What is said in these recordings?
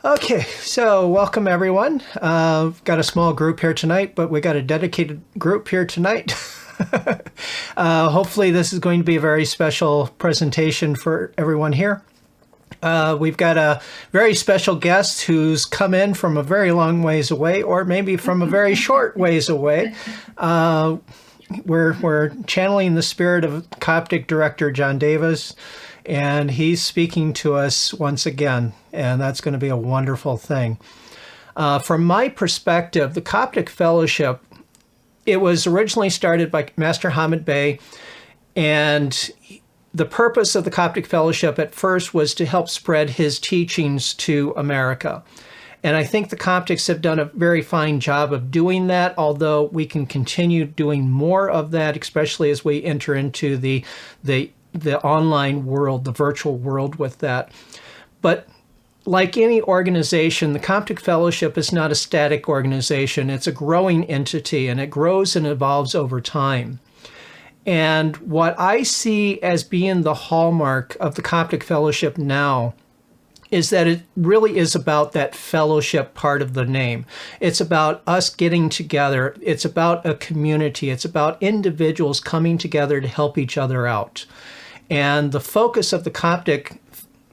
Okay, so welcome everyone. We've got a small group here tonight, but we got a dedicated group here tonight. Hopefully this is going to be a very special presentation for everyone here. We've got a very special guest who's come in from a very long ways away, or maybe from a very short ways away. We're channeling the spirit of Coptic director John Davis, and he's speaking to us once again, and that's going to be a wonderful thing. From my perspective, the Coptic Fellowship, it was originally started by Master Hamid Bey, and the purpose of the Coptic Fellowship at first was to help spread his teachings to America. And I think the Coptics have done a very fine job of doing that, although we can continue doing more of that, especially as we enter into the online world, the virtual world with that. But like any organization, the Coptic Fellowship is not a static organization. It's a growing entity, and it grows and evolves over time. And what I see as being the hallmark of the Coptic Fellowship now is that it really is about that fellowship part of the name. It's about us getting together. It's about a community. It's about individuals coming together to help each other out. And the focus of the Coptic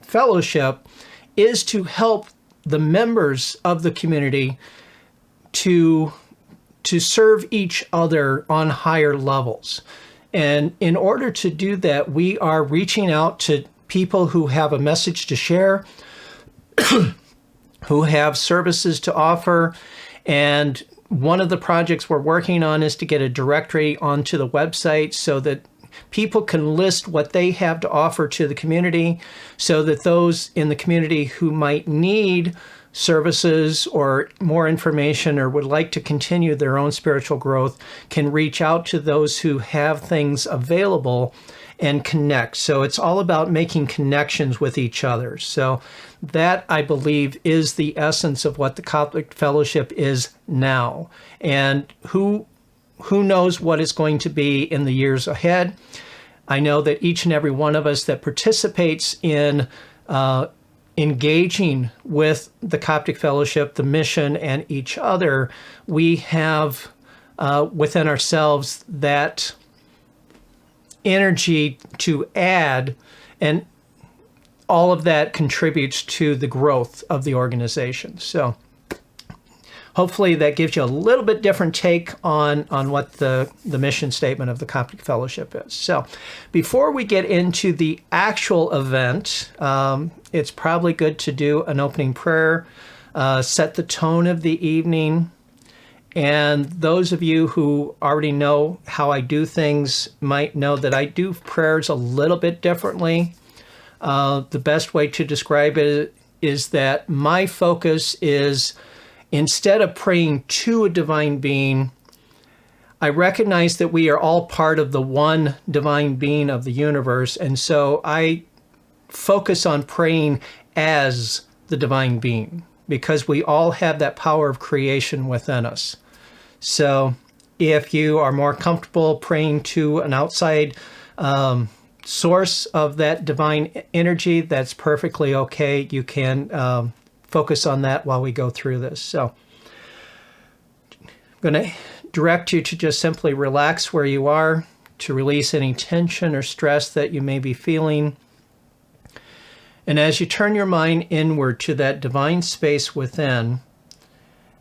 Fellowship is to help the members of the community to serve each other on higher levels. And in order to do that, we are reaching out to people who have a message to share, who have services to offer. And one of the projects we're working on is to get a directory onto the website so that people can list what they have to offer to the community, so that those in the community who might need services or more information or would like to continue their own spiritual growth can reach out to those who have things available and connect. So it's all about making connections with each other. So that, I believe, is the essence of what the Coptic Fellowship is now. And who knows what it's going to be in the years ahead. I know that each and every one of us that participates in engaging with the Coptic Fellowship, the mission, and each other, we have within ourselves that energy to add, and all of that contributes to the growth of the organization. So hopefully that gives you a little bit different take on what the mission statement of the Coptic Fellowship is. So before we get into the actual event, it's probably good to do an opening prayer, set the tone of the evening. And those of you who already know how I do things might know that I do prayers a little bit differently. The best way to describe it is that my focus is, instead of praying to a divine being, I recognize that we are all part of the one divine being of the universe. And so I focus on praying as the divine being, because we all have that power of creation within us. So if you are more comfortable praying to an outside source of that divine energy, that's perfectly okay. You can focus on that while we go through this. So I'm going to direct you to just simply relax where you are, to release any tension or stress that you may be feeling. And as you turn your mind inward to that divine space within,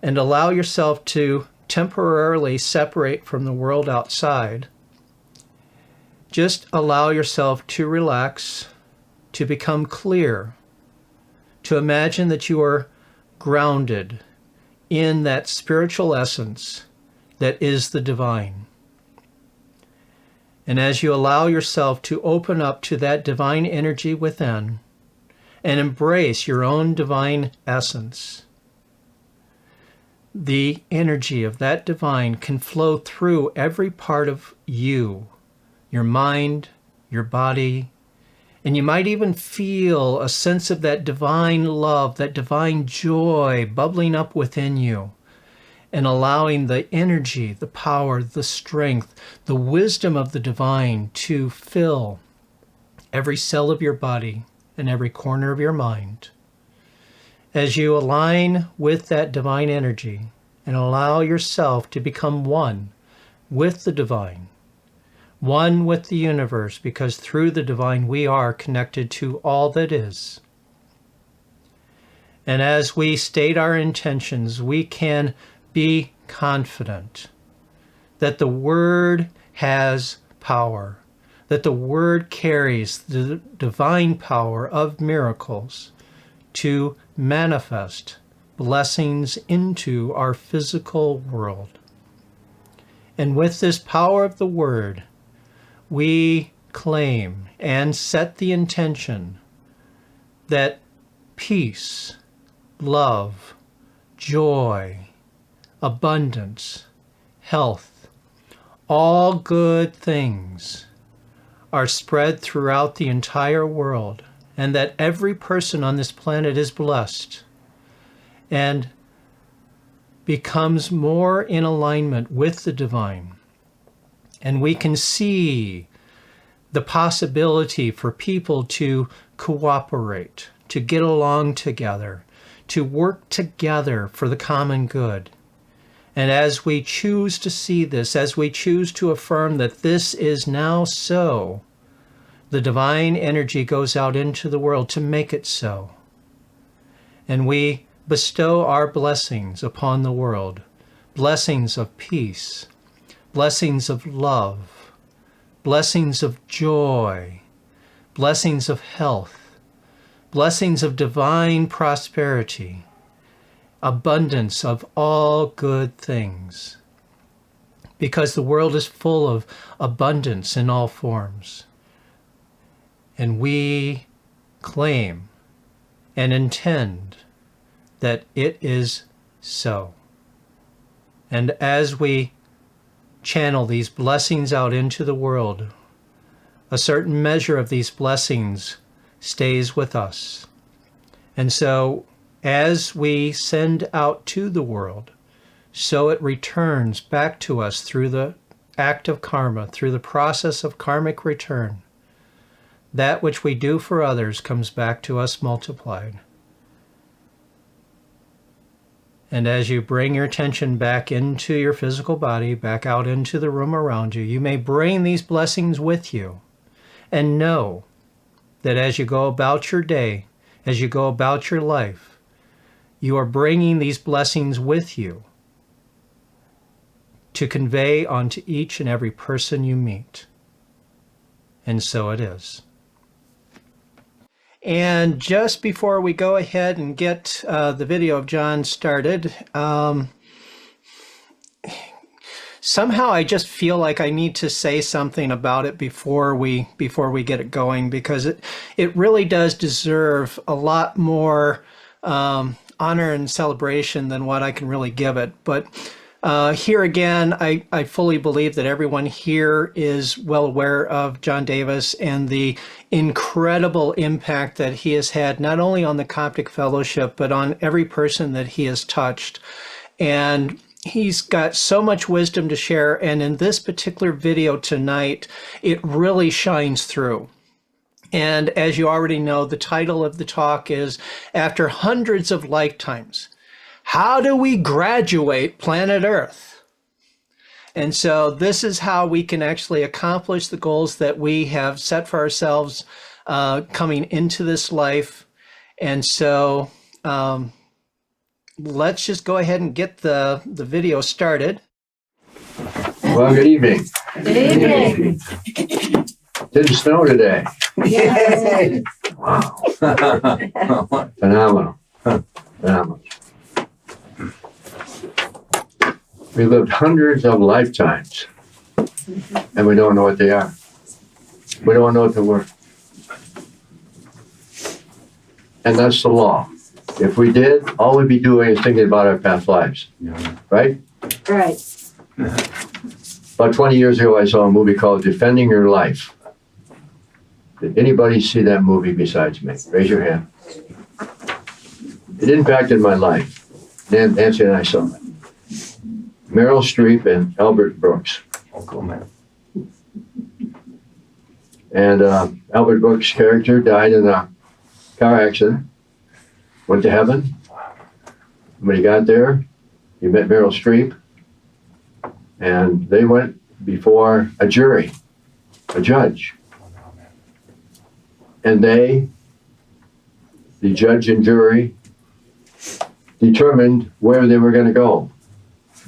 and allow yourself to temporarily separate from the world outside, just allow yourself to relax, to become clear, to imagine that you are grounded in that spiritual essence that is the divine. And as you allow yourself to open up to that divine energy within and embrace your own divine essence, the energy of that divine can flow through every part of you, your mind, your body, and you might even feel a sense of that divine love, that divine joy bubbling up within you, and allowing the energy, the power, the strength, the wisdom of the divine to fill every cell of your body and every corner of your mind. As you align with that divine energy and allow yourself to become one with the divine, one with the universe, because through the divine we are connected to all that is. And as we state our intentions, we can be confident that the Word has power, that the Word carries the divine power of miracles to manifest blessings into our physical world. And with this power of the Word, we claim and set the intention that peace, love, joy, abundance, health, all good things are spread throughout the entire world, and that every person on this planet is blessed and becomes more in alignment with the divine. And we can see the possibility for people to cooperate, to get along together, to work together for the common good. And as we choose to see this, as we choose to affirm that this is now so, the divine energy goes out into the world to make it so. And we bestow our blessings upon the world, blessings of peace, blessings of love, blessings of joy, blessings of health, blessings of divine prosperity, abundance of all good things, because the world is full of abundance in all forms. And we claim and intend that it is so. And as we channel these blessings out into the world, a certain measure of these blessings stays with us. And so as we send out to the world, so it returns back to us through the act of karma, through the process of karmic return. That which we do for others comes back to us multiplied. And as you bring your attention back into your physical body, back out into the room around you, you may bring these blessings with you and know that as you go about your day, as you go about your life, you are bringing these blessings with you to convey onto each and every person you meet. And so it is. And just before we go ahead and get the video of John started, somehow I just feel like I need to say something about it before we get it going, because it really does deserve a lot more honor and celebration than what I can really give it. But here again, I fully believe that everyone here is well aware of John Davis and the incredible impact that he has had, not only on the Coptic Fellowship, but on every person that he has touched. And he's got so much wisdom to share. And in this particular video tonight, it really shines through. And as you already know, the title of the talk is After Hundreds of Lifetimes, How Do We Graduate Planet Earth? And so this is how we can actually accomplish the goals that we have set for ourselves coming into this life. And so let's just go ahead and get the video started. Well, good evening. Good evening. Didn't snow today. Yes. Wow. Phenomenal. Phenomenal. We lived hundreds of lifetimes, and we don't know what they are. We don't know what they were. And that's the law. If we did, all we'd be doing is thinking about our past lives. Right? Right. About 20 years ago, I saw a movie called Defending Your Life. Did anybody see that movie besides me? Raise your hand. It impacted my life. Nancy and I saw it. Meryl Streep and Albert Brooks. Oh, cool, man. And Albert Brooks' character died in a car accident. went to heaven. When he got there, he met Meryl Streep, and they went before a jury, a judge. And they, the judge and jury, determined where they were going to go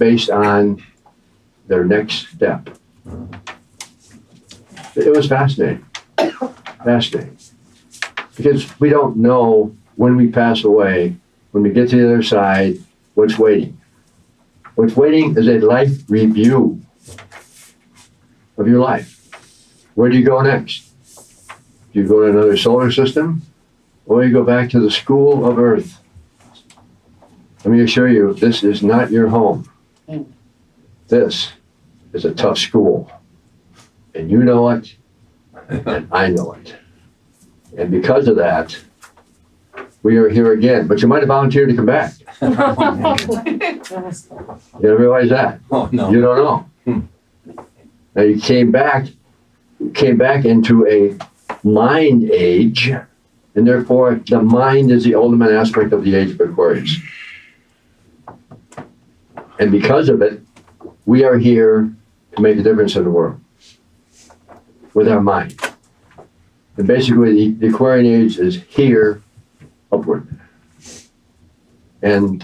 based on their next step. It was fascinating. Fascinating. Because we don't know when we pass away, when we get to the other side, what's waiting. What's waiting is a life review of your life. Where do you go next? Do you go to another solar system? Or you go back to the school of Earth? Let me assure you, this is not your home. This is a tough school. And you know it, and I know it. And because of that, we are here again. But you might have volunteered to come back. You don't realize that. Oh, no. You don't know. Now you came back into a mind age, and therefore the mind is the ultimate aspect of the age of Aquarius. And because of it, we are here to make a difference in the world with our mind. And basically, the Aquarian age is here upward. And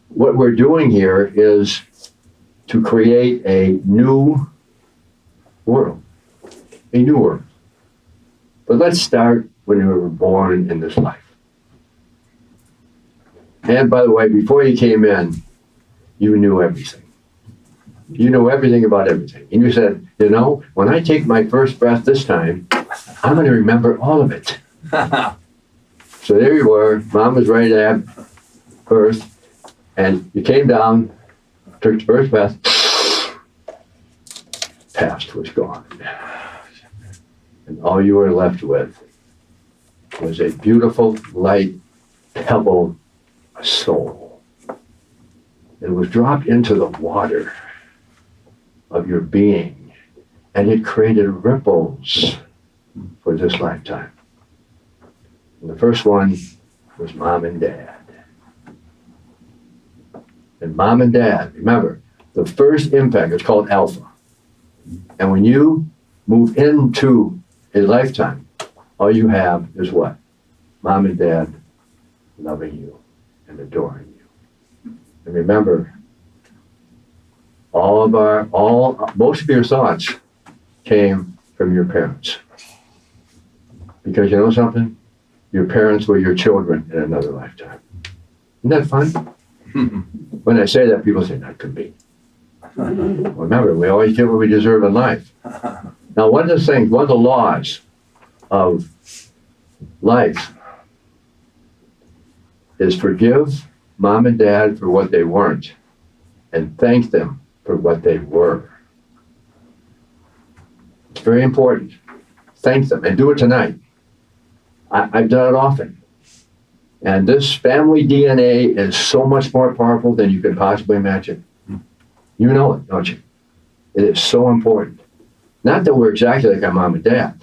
what we're doing here is to create a new world. A new world. But let's start when we were born in this life. And by the way, before you came in, you knew everything. You know everything about everything. And you said, you know, when I take my first breath this time, I'm going to remember all of it. So there you were. Mom was ready to have birth. And you came down, took the first breath. Past was gone. And all you were left with was a beautiful, light pebble soul. It was dropped into the water of your being, and it created ripples for this lifetime. And the first one was Mom and Dad. And Mom and Dad, remember, the first impact is called alpha. And when you move into a lifetime, all you have is what? Mom and Dad loving you and adoring you. And remember, most of your thoughts came from your parents. Because you know something? Your parents were your children in another lifetime. Isn't that fun? When I say that, people say, that could be. Remember, we always get what we deserve in life. Now, one of the laws of life is forgive Mom and Dad for what they weren't and thank them for what they were. It's very important. Thank them and do it tonight. I've done it often. And this family DNA is so much more powerful than you can possibly imagine. You know it, don't you? It is so important. Not that we're exactly like our mom and dad,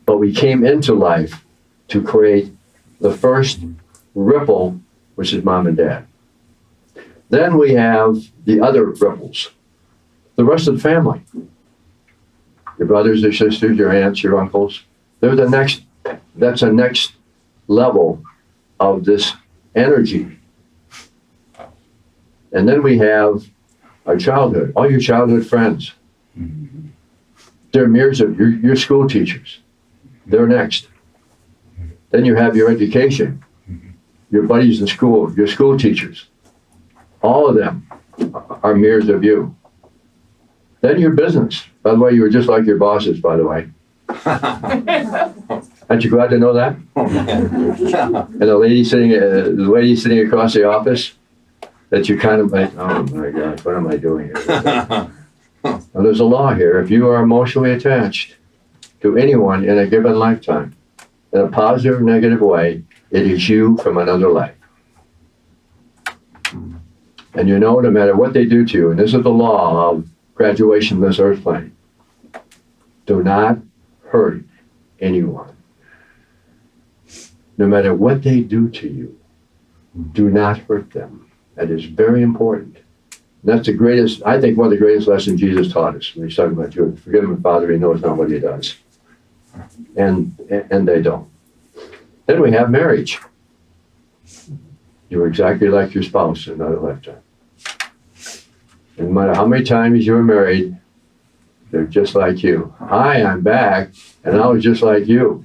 but we came into life to create the first ripple, which is Mom and Dad. Then we have the other ripples, the rest of the family. Your brothers, your sisters, your aunts, your uncles. That's the next level of this energy. And then we have our childhood, all your childhood friends. They're mirrors of your school teachers. They're next. Then you have your education, your buddies in school, your school teachers. All of them are mirrors of you. Then your business. By the way, you were just like your bosses, by the way. Aren't you glad to know that? And the lady sitting across the office, that you kind of like, oh my gosh, what am I doing here? Well, there's a law here. If you are emotionally attached to anyone in a given lifetime, in a positive or negative way, it is you from another life. And you know, no matter what they do to you, and this is the law of graduation from this earth plane, do not hurt anyone. no matter what they do to you, do not hurt them. That is very important. That's the greatest, I think, one of the greatest lessons Jesus taught us when he's talking about you. Forgive him, Father, he knows not what he does. And they don't. Then we have marriage. You're exactly like your spouse in another lifetime. And no matter how many times you were married, they're just like you. Hi, I'm back, and I was just like you.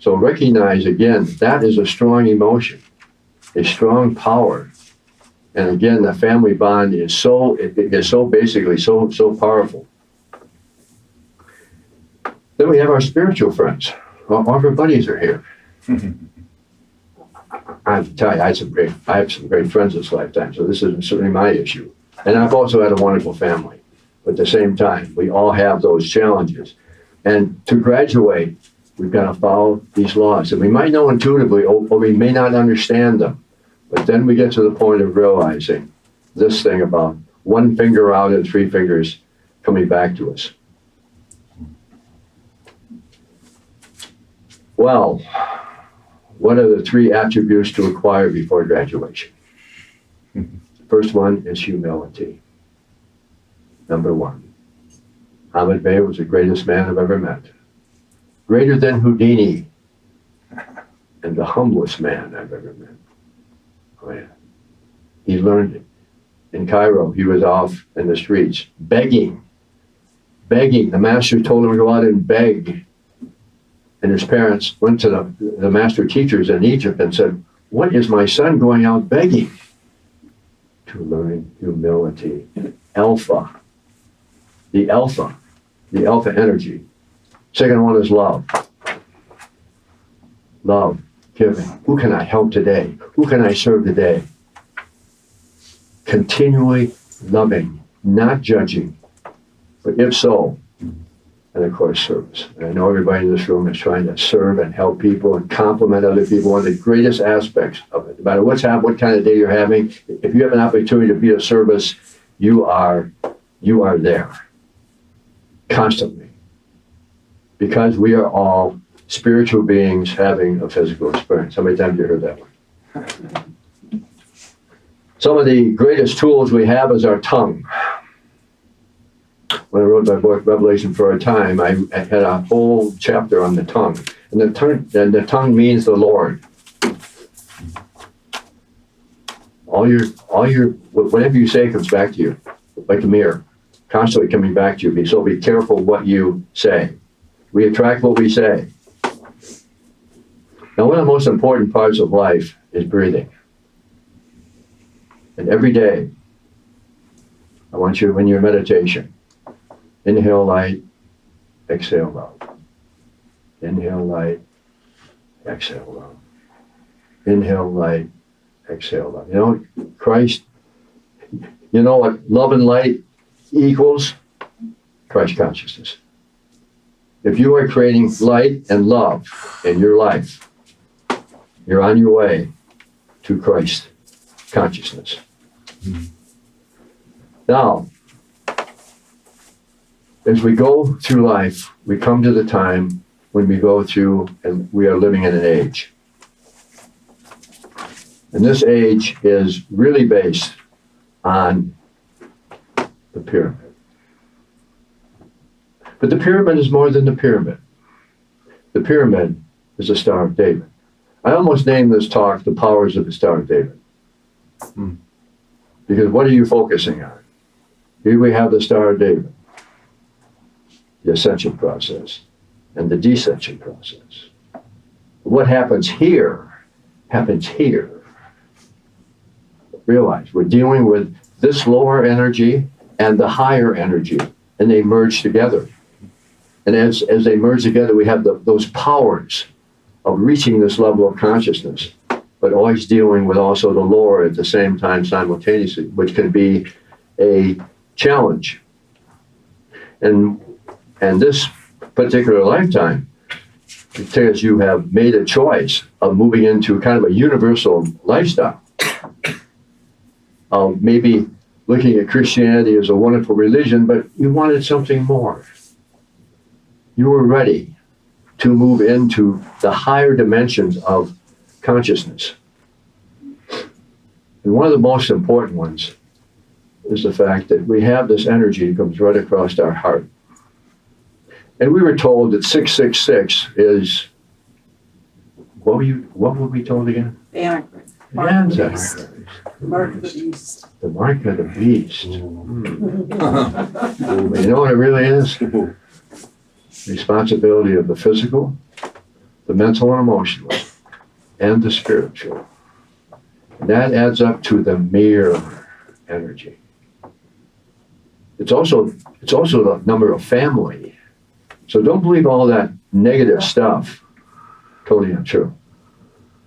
So recognize, again, that is a strong emotion, a strong power. And again, the family bond is so basically so powerful. Then we have our spiritual friends. All of our buddies are here. I have to tell you, I have some great friends this lifetime, so this isn't certainly my issue. And I've also had a wonderful family. But at the same time, we all have those challenges. And to graduate, we've got to follow these laws. And we might know intuitively, or we may not understand them. But then we get to the point of realizing this thing about one finger out and three fingers coming back to us. Well, what are the three attributes to acquire before graduation? First one is humility. Number one. Ahmed Bey was the greatest man I've ever met. Greater than Houdini, and the humblest man I've ever met. Oh yeah. He learned it. In Cairo, he was off in the streets, begging. The master told him to go out and beg. And his parents went to the master teachers in Egypt and said, "What is my son going out begging?" To learn humility. Alpha. The alpha energy. Second one is love. Love, giving. Who can I help today? Who can I serve today? Continually loving, not judging, but if so, and of course service. And I know everybody in this room is trying to serve and help people and compliment other people. One of the greatest aspects of it, no matter what's happening, what kind of day you're having, if you have an opportunity to be of service, you are there constantly. Because we are all spiritual beings having a physical experience. How many times have you heard that one? Some of the greatest tools we have is our tongue. When I wrote my book, Revelation for a Time, I had a whole chapter on the tongue. And the tongue means the Lord. All your, whatever you say comes back to you, like a mirror, constantly coming back to you. So be careful what you say. We attract what we say. Now, one of the most important parts of life is breathing. And every day, I want you, when you're in meditation, inhale light, exhale love. Inhale light, exhale love. Inhale light, exhale love. You know, Christ, you know what love and light equals? Christ consciousness. If you are creating light and love in your life, you're on your way to Christ consciousness. Now, as we go through life, we come to the time when we go through and we are living in an age. And this age is really based on the pyramid. But the pyramid is more than the pyramid. The pyramid is the Star of David. I almost named this talk The Powers of the Star of David. Because what are you focusing on? Here we have the Star of David, the ascension process, and the descension process. What happens here, happens here. Realize we're dealing with this lower energy and the higher energy, and they merge together. And as they merge together, we have those powers of reaching this level of consciousness, but always dealing with also the lower at the same time simultaneously, which can be a challenge. And this particular lifetime, because you have made a choice of moving into kind of a universal lifestyle, of maybe looking at Christianity as a wonderful religion, but you wanted something more. You were ready to move into the higher dimensions of consciousness. And one of the most important ones is the fact that we have this energy that comes right across our heart. And we were told that 666 is, what were we told again? The Antichrist. Mark of the beast. The mark of the beast. You know what it really is? Responsibility of the physical, the mental and emotional, and the spiritual. And that adds up to the mirror energy. It's also the number of family. So don't believe all that negative stuff. Totally untrue.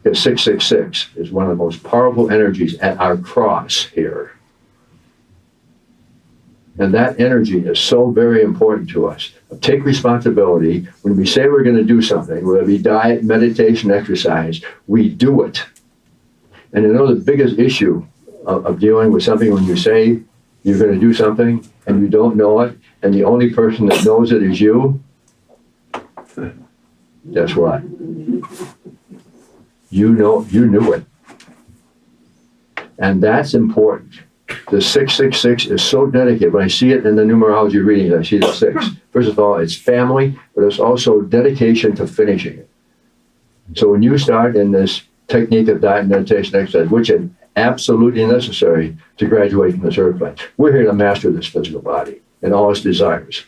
Because 666 is one of the most powerful energies at our cross here. And that energy is so very important to us. Take responsibility. When we say we're going to do something, whether it be diet, meditation, exercise, we do it. And you know the biggest issue of dealing with something when you say you're going to do something and you don't know it, and the only person that knows it is you? Guess what? You knew it. And that's important. The 666 is so dedicated. When I see it in the numerology readings, I see the 6. First of all, it's family, but it's also dedication to finishing it. So when you start in this technique of diet, meditation, exercise, which is absolutely necessary to graduate from this earth plane, we're here to master this physical body and all its desires.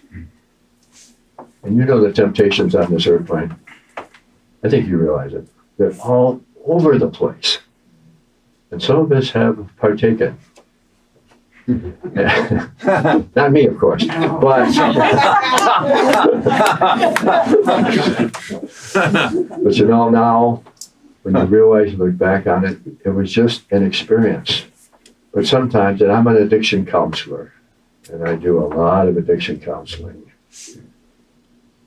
And you know the temptations on this earth plane. I think you realize it. They're all over the place. And some of us have partaken. Not me, of course, but but you know now, when you realize, you look back on it, it was just an experience. But sometimes, and I'm an addiction counselor, and I do a lot of addiction counseling,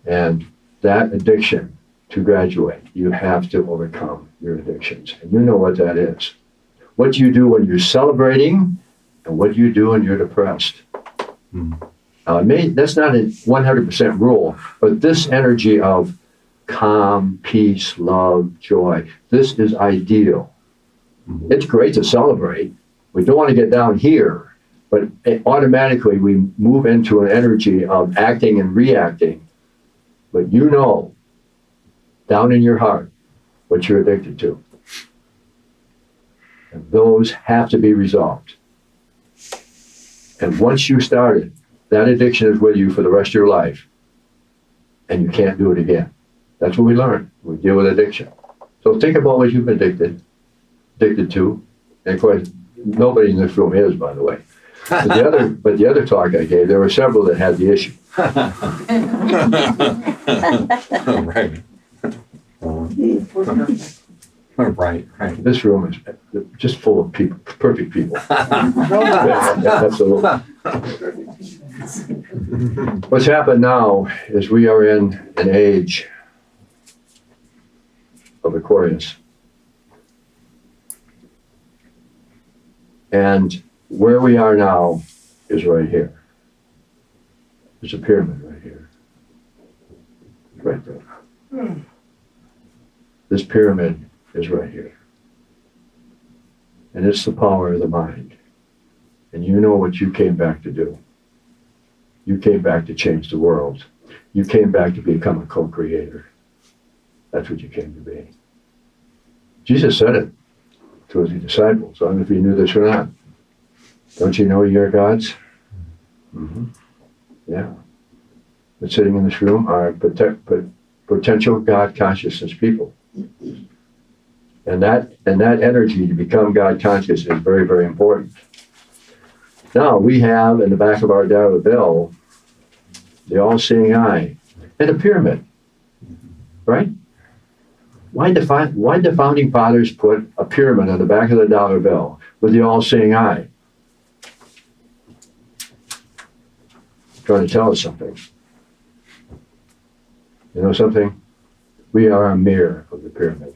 and that addiction, to graduate, you have to overcome your addictions, and you know what that is. What you do when you're celebrating, and what you do when you're depressed. That's not a 100% rule, but this energy of calm, peace, love, joy, this is ideal. It's great to celebrate. We don't want to get down here, but automatically we move into an energy of acting and reacting. But you know, down in your heart, what you're addicted to. And those have to be resolved. And once you start it, that addiction is with you for the rest of your life. And you can't do it again. That's what we learn. We deal with addiction. So think about what you've been addicted to. And of course, nobody in this room is, by the way. But the other talk I gave, there were several that had the issue. Right. This room is just full of people, perfect people. Yeah, absolutely. What's happened now is we are in an age of Aquarius. And where we are now is right here. There's a pyramid right here. Right there. This pyramid is right here. And it's the power of the mind. And you know what you came back to do. You came back to change the world. You came back to become a co-creator. That's what you came to be. Jesus said it to his disciples. I don't know if you knew this or not. Don't you know you're God's? Mm-hmm. Yeah. But sitting in this room are potential God consciousness people. And that energy to become God conscious is very, very important. Now, we have in the back of our dollar bill the all-seeing eye and a pyramid, right? Why did the founding fathers put a pyramid on the back of the dollar bill with the all-seeing eye? Trying to tell us something. You know something? We are a mirror of the pyramid.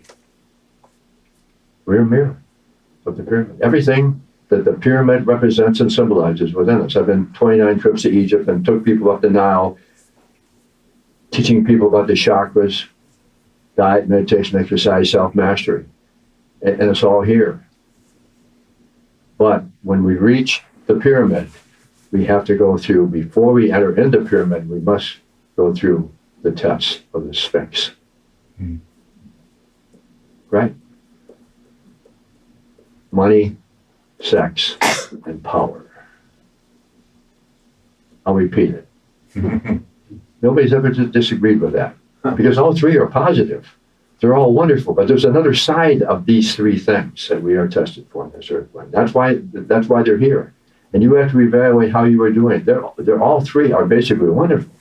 We're a mirror of the pyramid. Everything that the pyramid represents and symbolizes within us. I've been 29 trips to Egypt and took people up the Nile, teaching people about the chakras, diet, meditation, exercise, self-mastery. And it's all here. But when we reach the pyramid, we have to go through, before we enter into the pyramid, we must go through the test of the Sphinx. Right? Money, sex, and power. I'll repeat it. Nobody's ever disagreed with that, because all three are positive. They're all wonderful, but there's another side of these three things that we are tested for in this earth plane. That's why they're here. And you have to evaluate how you are doing. They're all three are basically wonderful.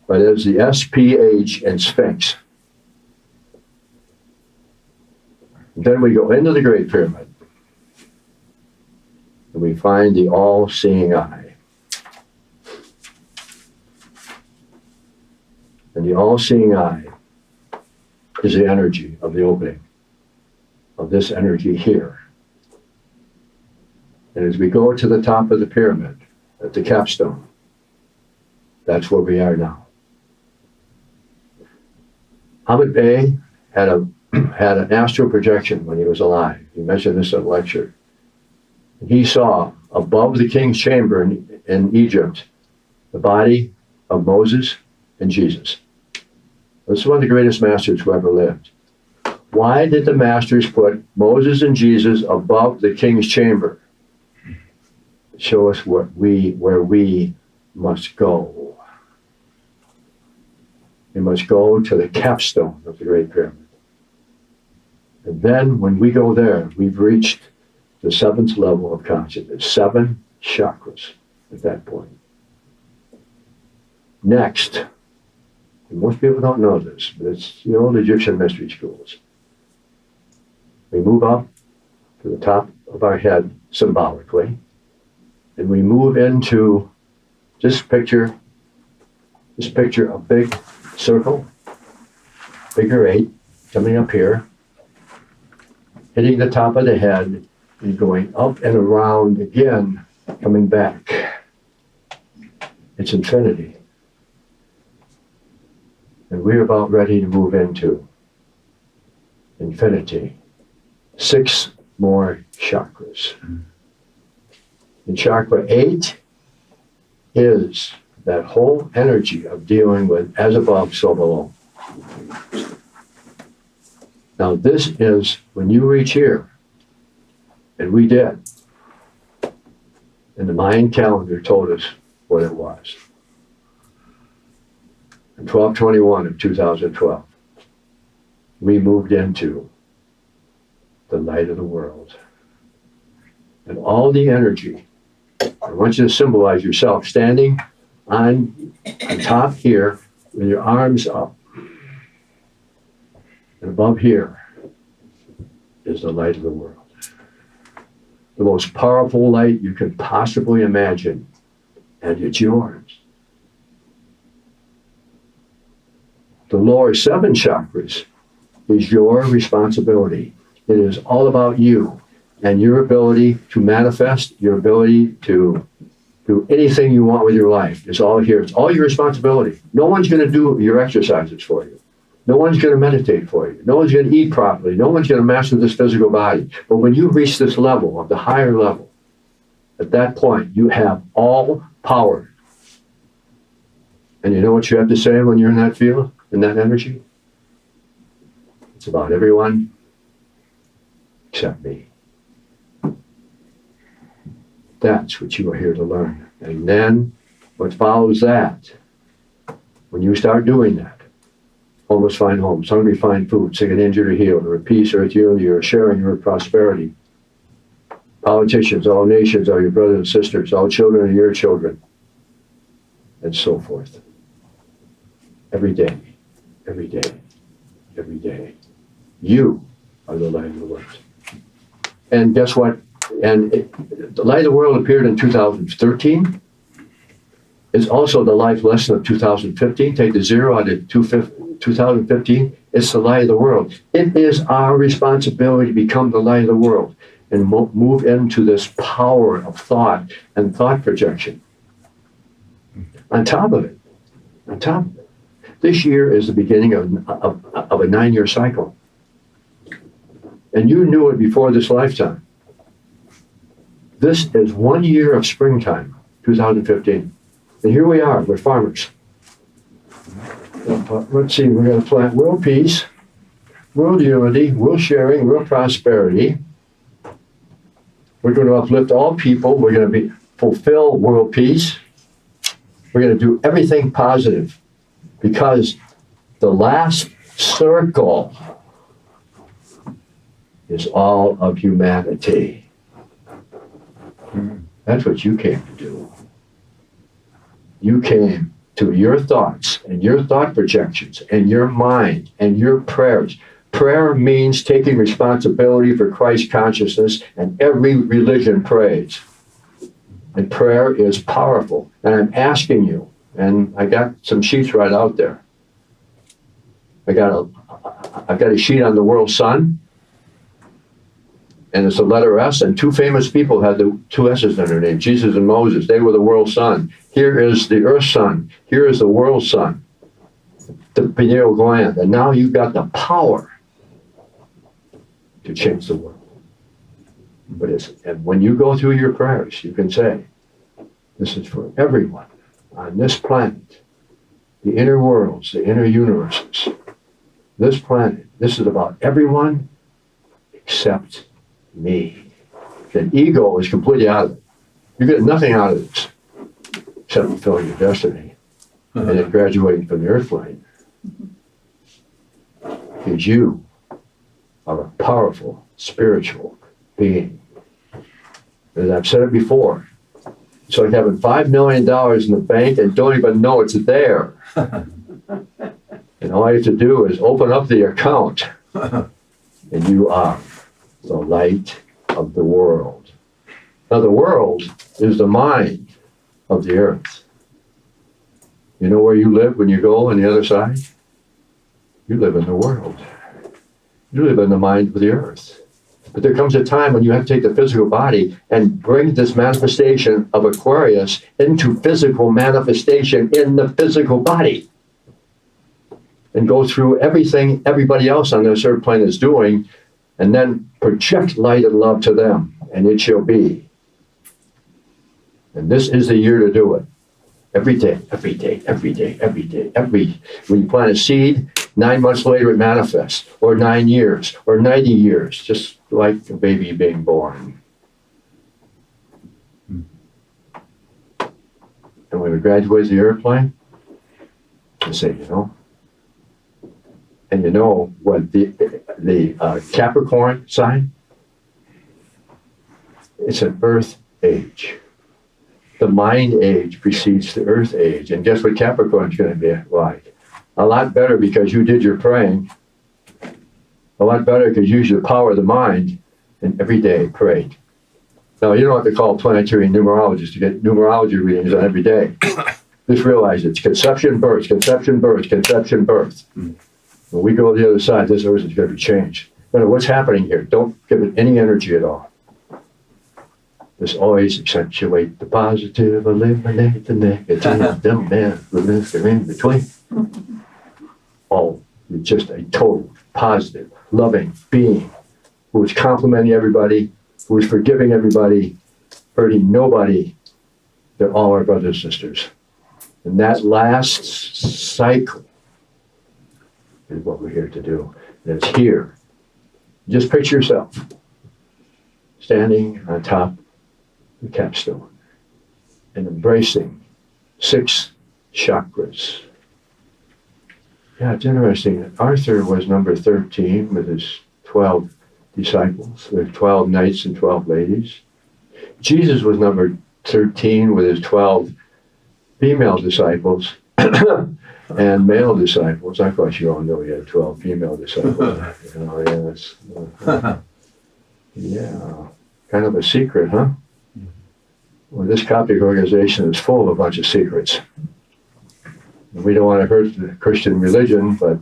But there's the S, P, H, and Sphinx. Then we go into the Great Pyramid, and we find the all-seeing eye. And the all-seeing eye is the energy of the opening, of this energy here. And as we go to the top of the pyramid, at the capstone, that's where we are now. Ahmed Bey had an astral projection when he was alive. He mentioned this in a lecture. He saw above the king's chamber in Egypt the body of Moses and Jesus. This is one of the greatest masters who ever lived. Why did the masters put Moses and Jesus above the king's chamber? Show us where we must go. We must go to the capstone of the Great Pyramid. And then when we go there, we've reached the seventh level of consciousness, 7 chakras at that point. Next, and most people don't know this, but it's the old Egyptian mystery schools. We move up to the top of our head symbolically, and we move into, just picture a big circle, figure 8, coming up here, hitting the top of the head, and going up and around again, coming back. It's infinity. And we're about ready to move into infinity. 6 more chakras. And chakra 8 is that whole energy of dealing with as above, so below. Now this is when you reach here, and we did. And the Mayan calendar told us what it was. On 12/21 of 2012, we moved into the light of the world. And all the energy, I want you to symbolize yourself standing on top here with your arms up. And above here is the light of the world. The most powerful light you could possibly imagine, and it's yours. The lower 7 chakras is your responsibility. It is all about you and your ability to manifest, your ability to do anything you want with your life. It's all here. It's all your responsibility. No one's going to do your exercises for you. No one's going to meditate for you. No one's going to eat properly. No one's going to master this physical body. But when you reach this level, of the higher level, at that point, you have all power. And you know what you have to say when you're in that field, in that energy? It's about everyone except me. That's what you are here to learn. And then what follows that, when you start doing that, homeless find homes, hungry find food, sick and injured are healed, or at peace or at unity, or sharing or prosperity. Politicians, all nations are your brothers and sisters, all children are your children, and so forth. Every day, every day, every day. You are the light of the world. And guess what? The light of the world appeared in 2013. It's also the life lesson of 2015. Take the 0 out of 2015. It's the light of the world. It is our responsibility to become the light of the world and move into this power of thought and thought projection. On top of it, This year is the beginning of a 9-year cycle. And you knew it before this lifetime. This is 1 year of springtime, 2015. And here we are, we're farmers. Let's see, we're going to plant world peace, world unity, world sharing, world prosperity. We're going to uplift all people. We're going to fulfill world peace. We're going to do everything positive because the last circle is all of humanity. That's what you came to do. You came to your thoughts and your thought projections and your mind and your prayers. Prayer means taking responsibility for Christ consciousness, and every religion prays. And prayer is powerful. And I'm asking you, and I got some sheets right out there. I've got a sheet on the world sun, and it's a letter S, and two famous people had the two S's in their name, Jesus and Moses. They were the world sun. Here is the earth sun. Here is the world sun, the pineal gland. And now you've got the power to change the world. And when you go through your prayers, you can say, this is for everyone on this planet, the inner worlds, the inner universes. This planet, this is about everyone except me. The ego is completely out of it. You get nothing out of this except fulfilling your destiny and then graduating from the earth plane. Because you are a powerful spiritual being. As I've said it before, it's like having $5 million in the bank and don't even know it's there. And all you have to do is open up the account, and you are the light of the world. Now, the world is the mind of the earth. You know where you live when you go on the other side? You live in the world. You live in the mind of the earth. But there comes a time when you have to take the physical body and bring this manifestation of Aquarius into physical manifestation in the physical body. And go through everything everybody else on this earth plane is doing, and then project light and love to them, and it shall be. And this is the year to do it. Every day, every day, every day, every day, when you plant a seed, 9 months later it manifests, or 9 years, or 90 years, just like a baby being born. And when we graduate the airplane, I say, and you know what the Capricorn sign? It's an earth age. The mind age precedes the earth age. And guess what Capricorn's going to be like? A lot better because you did your praying. A lot better because you used the power of the mind and every day prayed. Now, you don't have to call a planetary numerologist to get numerology readings on every day. Just realize it's conception, birth, conception, birth, conception, birth. When we go to the other side, this earth is going to be changed. No matter what's happening here, don't give it any energy at all. Just always accentuate the positive, eliminate the negative, the man, remove the in between. Oh, you're just a total, positive, loving being who is complimenting everybody, who is forgiving everybody, hurting nobody. They're all our brothers and sisters. And that last cycle is what we're here to do. And it's here. Just picture yourself standing on top of the capstone and embracing 6 chakras. Yeah, it's interesting. Arthur was number 13 with his 12 disciples, with 12 knights and 12 ladies. Jesus was number 13 with his 12 female disciples and male disciples. Of course, you all know he had 12 female disciples. Yeah, kind of a secret, huh? Well, this Coptic organization is full of a bunch of secrets. We don't want to hurt the Christian religion, but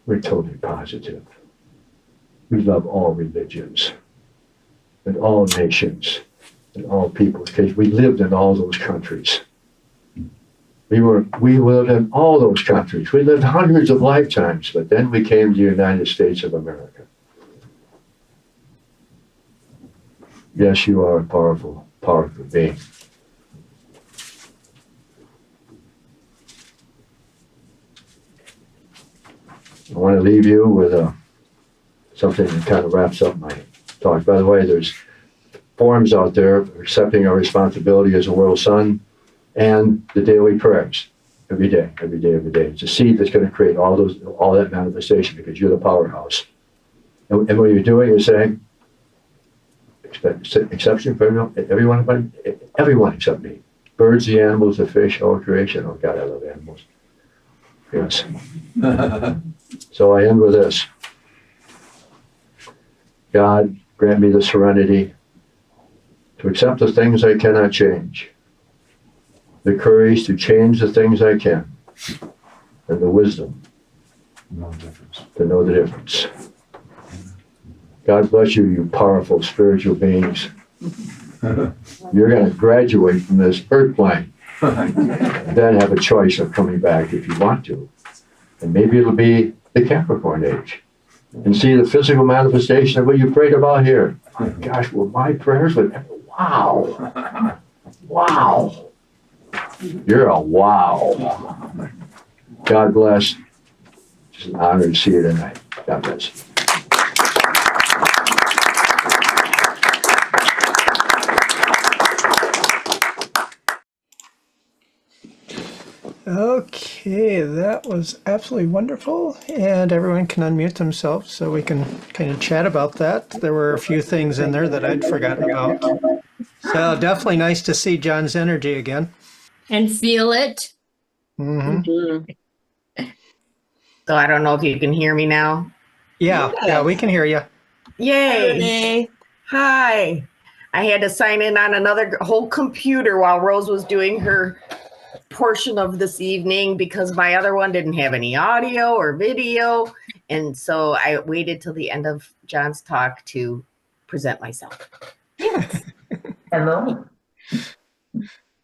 we're totally positive. We love all religions and all nations and all peoples because we lived in all those countries. We lived in all those countries. We lived hundreds of lifetimes, but then we came to the United States of America. Yes, you are a powerful, powerful being. I want to leave you with something that kind of wraps up my talk. By the way, there's forums out there accepting our responsibility as a world son and the daily prayers every day, every day, every day. It's a seed that's going to create all that manifestation because you're the powerhouse. And what you're doing is saying, exception for everyone except me. Birds, the animals, the fish, all creation. Oh God, I love animals. Yes. So I end with this. God, grant me the serenity to accept the things I cannot change, the courage to change the things I can, and the wisdom to know the difference. God bless you, you powerful spiritual beings. You're going to graduate from this earth plane, then have a choice of coming back if you want to. And maybe it'll be the Capricorn age. And see the physical manifestation of what you prayed about here. My gosh, well, my prayers would, wow. Wow. You're a wow. God bless. It's an honor to see you tonight. God bless. Okay, that was absolutely wonderful. And everyone can unmute themselves so we can kind of chat about that. There were a few things in there that I'd forgotten about. So definitely nice to see John's energy again. And feel it. Mm-hmm. So I don't know if you can hear me now. Yeah, we can hear you. Yay. Hi. I had to sign in on another whole computer while Rose was doing her portion of this evening because my other one didn't have any audio or video. And so I waited till the end of John's talk to present myself. Hello.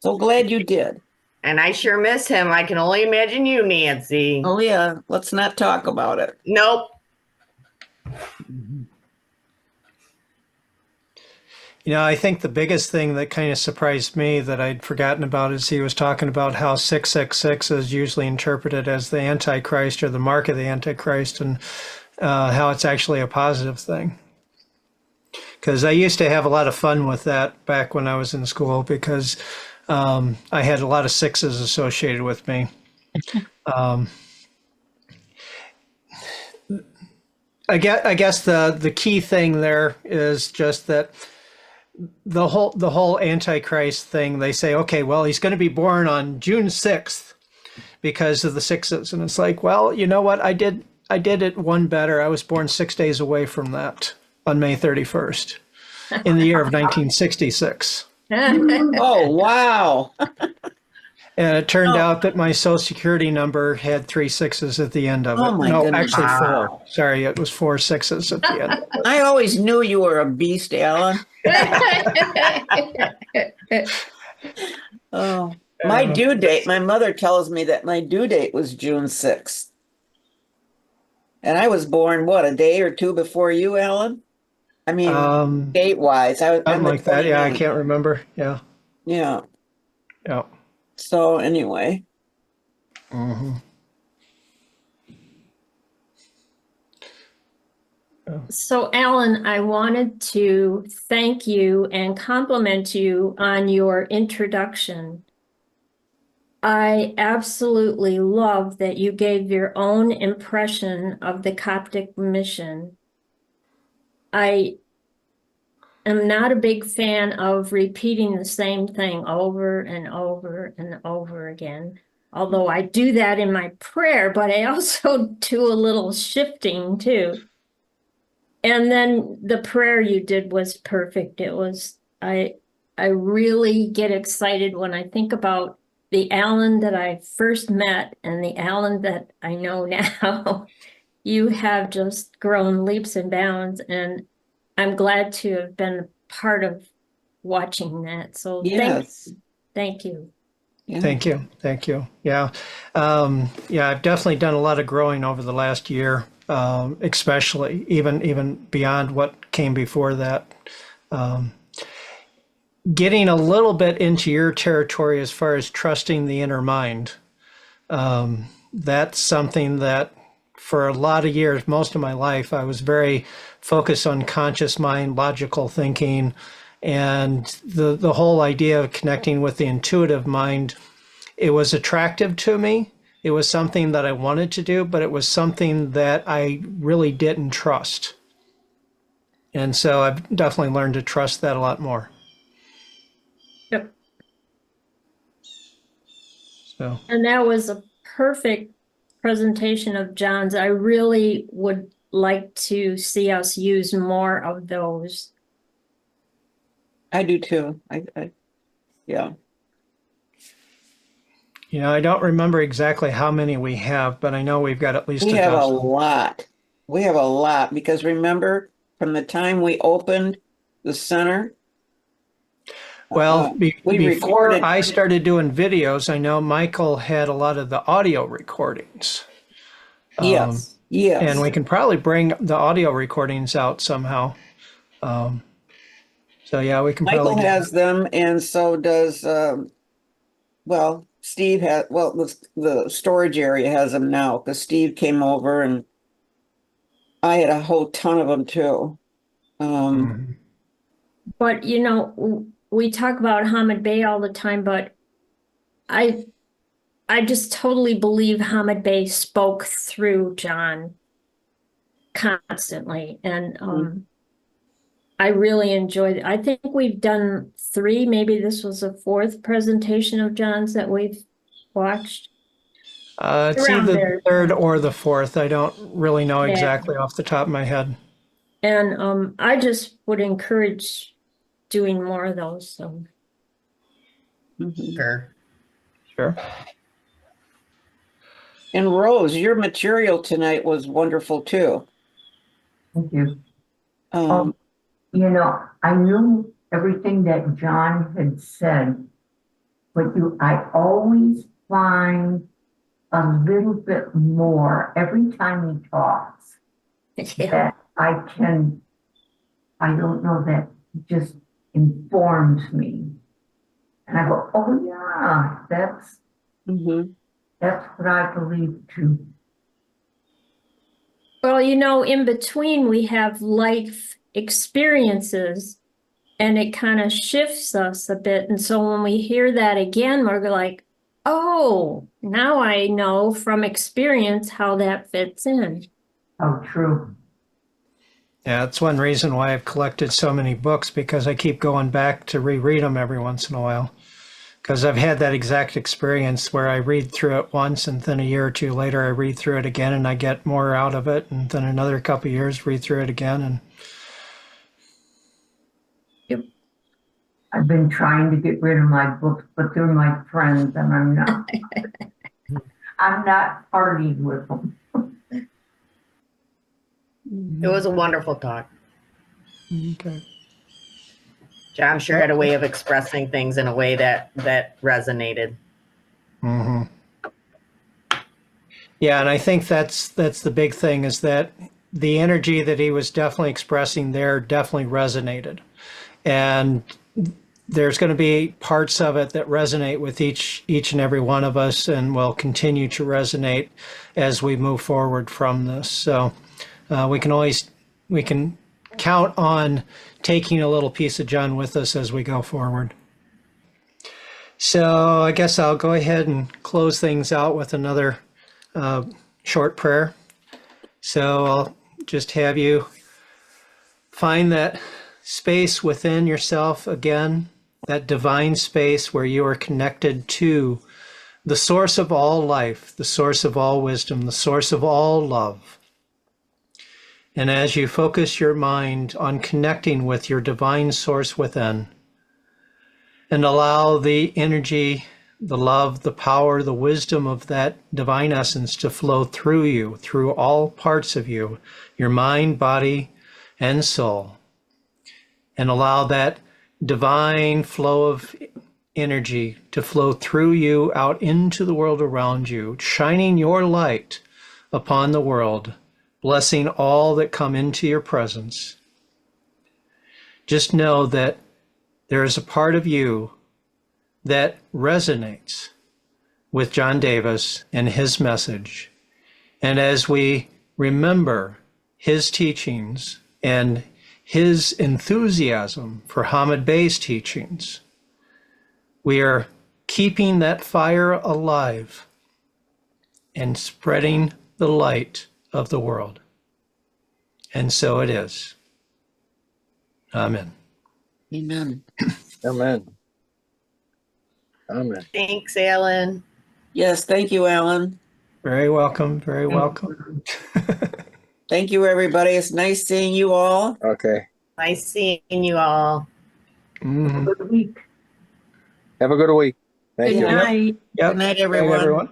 So glad you did. And I sure miss him. I can only imagine you, Nancy. Oh yeah, let's not talk about it. Nope. You know, I think the biggest thing that kind of surprised me that I'd forgotten about is he was talking about how 666 is usually interpreted as the Antichrist or the mark of the Antichrist, and how it's actually a positive thing. Because I used to have a lot of fun with that back when I was in school because I had a lot of sixes associated with me. I guess the key thing there is just that the whole Antichrist thing, they say, okay, well, he's going to be born on June 6th because of the sixes. And it's like, well, you know what? I did it one better. I was born 6 days away from that on May 31st in the year of 1966. Oh wow. And it turned out that my social security number had 3 6s at the end of it. Oh, my no, goodness. actually Wow. 4. Sorry, it was 4 6s at the end of it. I always knew you were a beast, Alan. Oh, my due date, my mother tells me that my due date was June 6th. And I was born, what, a day or two before you, Alan? I mean, date-wise. Something like that. Yeah, I can't remember. Yeah. Yeah. Yeah. So anyway. Mm-hmm. So, Alan, I wanted to thank you and compliment you on your introduction. I absolutely love that you gave your own impression of the Coptic mission. I am not a big fan of repeating the same thing over and over and over again, although I do that in my prayer, but I also do a little shifting too. And then the prayer you did was perfect. It was, I really get excited when I think about the Alan that I first met and the Alan that I know now. You have just grown leaps and bounds, and I'm glad to have been part of watching that. So Yes. thank you. Yeah. Thank you. Thank you. Yeah. Yeah, I've definitely done a lot of growing over the last year, especially even beyond what came before that. Getting a little bit into your territory as far as trusting the inner mind. That's something that for a lot of years, most of my life, I was very focused on conscious mind, logical thinking, and the whole idea of connecting with the intuitive mind. It was attractive to me. It was something that I wanted to do, but it was something that I really didn't trust. And so I've definitely learned to trust that a lot more. Yep. So, And that was a perfect presentation of John's. I really would like to see us use more of those. I do too. Yeah. I don't remember exactly how many we have, but I know we've got at least We a have a dozen. lot. We have a lot because remember from the time we opened the center, Well, we before recorded. I started doing videos, I know Michael had a lot of the audio recordings. Yes. Yes. And we can probably bring the audio recordings out somehow. So yeah, we can Michael probably do has them, and so does well, Steve has, well, the storage area has them now because Steve came over and I had a whole ton of them too. Mhm. But we talk about Hamid Bey all the time, but I just totally believe Hamid Bey spoke through John constantly. And I really enjoyed it. I think we've done 3, maybe this was a 4th presentation of John's that we've watched. It's Around either there. the 3rd or the 4th. I don't really know Yeah. exactly off the top of my head. And I just would encourage doing more of those. So Mhm. Sure. Sure. And Rose, your material tonight was wonderful too. Thank you. Um, I knew everything that John had said, but I always find a little bit more every time he talks yeah. that I don't know, that just informs me. And I go, oh yeah, mhm. that's what I believe too. Well, in between we have life experiences and it kind of shifts us a bit. And so when we hear that again, we're like, oh, now I know from experience how that fits in. Oh, true. Yeah, that's one reason why I've collected so many books, because I keep going back to reread them every once in a while. Because I've had that exact experience where I read through it once and then a year or two later I read through it again and I get more out of it, and then another couple of years read through it again. And I've been trying to get rid of my books, but they're my friends and I'm not. I'm not partying with them. It was a wonderful talk. okay. John sure had a way of expressing things in a way that resonated. Mm-hmm. Yeah, and I think that's the big thing, is that the energy that he was definitely expressing there definitely resonated. And there's going to be parts of it that resonate with each and every one of us and will continue to resonate as we move forward from this. So we can count on taking a little piece of John with us as we go forward. So I guess I'll go ahead and close things out with another short prayer. So I'll just have you find that space within yourself again, that divine space where you are connected to the source of all life, the source of all wisdom, the source of all love. And as you focus your mind on connecting with your divine source within, and allow the energy, the love, the power, the wisdom of that divine essence to flow through you, through all parts of you, your mind, body, and soul. And allow that divine flow of energy to flow through you out into the world around you, shining your light upon the world, blessing all that come into your presence. Just know that there is a part of you that resonates with John Davis and his message. And as we remember his teachings and his enthusiasm for Hamid Bey's teachings, we are keeping that fire alive and spreading the light of the world. And so it is. Amen. Amen. Amen. Amen. Thanks, Alan. Yes, thank you, Alan. Very welcome. Very welcome. Thank you, everybody. It's nice seeing you all. Okay. Nice seeing you all. Mhm. Good week. Have a good week. Thank Good you. night. Yep. Good night, Good night, everyone. everyone.